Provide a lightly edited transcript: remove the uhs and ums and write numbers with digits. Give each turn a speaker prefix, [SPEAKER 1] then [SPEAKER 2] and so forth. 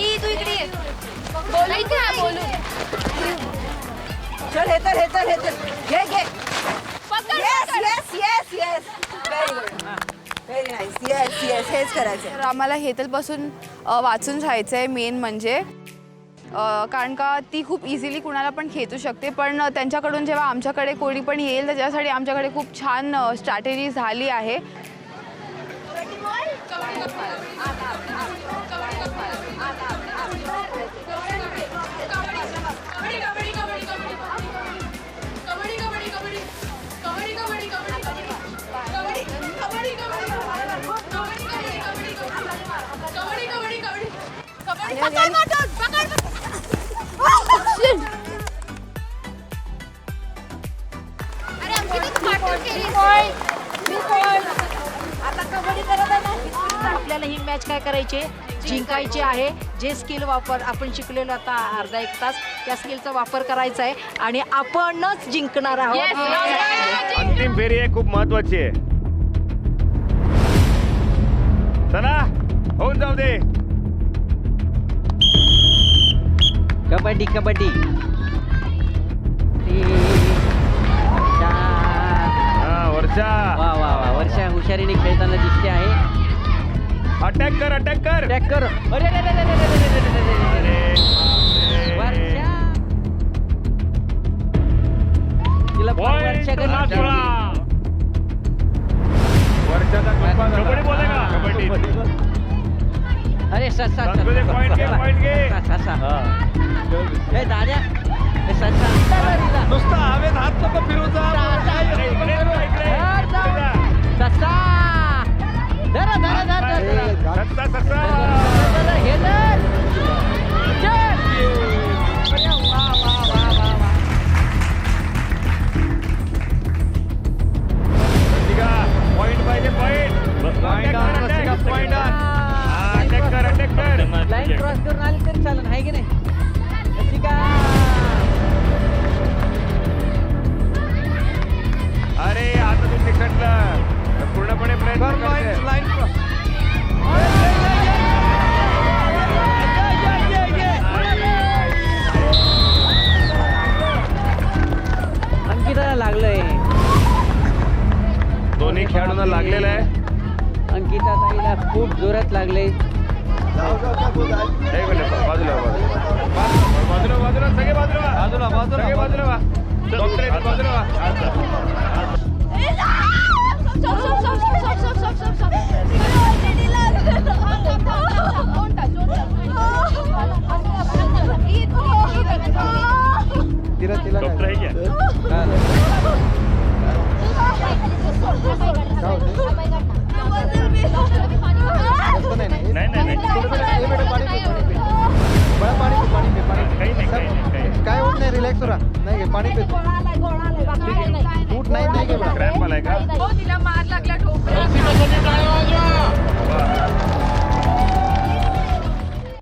[SPEAKER 1] आई तू इकडे ये. बोला इथे बोलू.
[SPEAKER 2] चल हे तर घे घे.
[SPEAKER 1] पकड
[SPEAKER 2] येस व्हेरी नाईस. येस हेच करायचं.
[SPEAKER 3] तर आम्हाला हेतलपासून वाचून राहायचंय मेन म्हणजे कारण का ती खूप इझिली कुणाला पण खेचू शकते. पण त्यांच्याकडून जेव्हा आमच्याकडे कोणी पण येईल तर त्याच्यासाठी आमच्याकडे खूप छान स्ट्रॅटेजी झाली आहे.
[SPEAKER 4] आपल्याला ही मॅच काय करायची जिंकायची आहे. जे स्किल वापर आपण शिकलेलो आता अर्धा एक तास त्या स्किलचा वापर करायचा आहे आणि आपणच जिंकणार आहोत.
[SPEAKER 5] अंतिम फेरी आहे, खूप महत्वाची आहे. चला होऊन जाऊ दे.
[SPEAKER 6] कबड्डी कबड्डी.
[SPEAKER 5] वर्षा
[SPEAKER 6] वा वा वा वर्षा हुशारीने खेळताना दिसते आहे.
[SPEAKER 5] अटॅक कर
[SPEAKER 6] अटॅक कर. अरे रे रे रे रे रे रे रे रे रे. वर्षा तिला
[SPEAKER 5] कबड्डी बोलेगा. कबड्डी
[SPEAKER 6] अरे ससा
[SPEAKER 5] पॉइंट घे.
[SPEAKER 6] दाद्या ससा
[SPEAKER 5] नुसता हवेत हात नको फिरू जा.
[SPEAKER 6] ससा धरा धरा धरा हे धर.
[SPEAKER 5] पॉइंट पाहिजे. पॉइंट अटॅक कर.
[SPEAKER 6] लाईन क्रॉस करून आली तरी चालेल आहे की नाही.
[SPEAKER 5] अरे आता तू तिकडलं पूर्णपणे प्रयत्न करते.
[SPEAKER 6] अंकिताला लागलंय.
[SPEAKER 5] दोन्ही खेळाडूंना लागलेलं आहे.
[SPEAKER 6] अंकिता ताईला खूप जोरात लागले.
[SPEAKER 5] एक मिनिट बाजूला सगळे बाजूला डॉक्टर बाजूला डॉक्टर आहे
[SPEAKER 7] काय होत नाही. रिलॅक्स राहा. नाही पाणी पितो.
[SPEAKER 5] क्रॅम्प आलाय का.
[SPEAKER 3] तिला मार लागला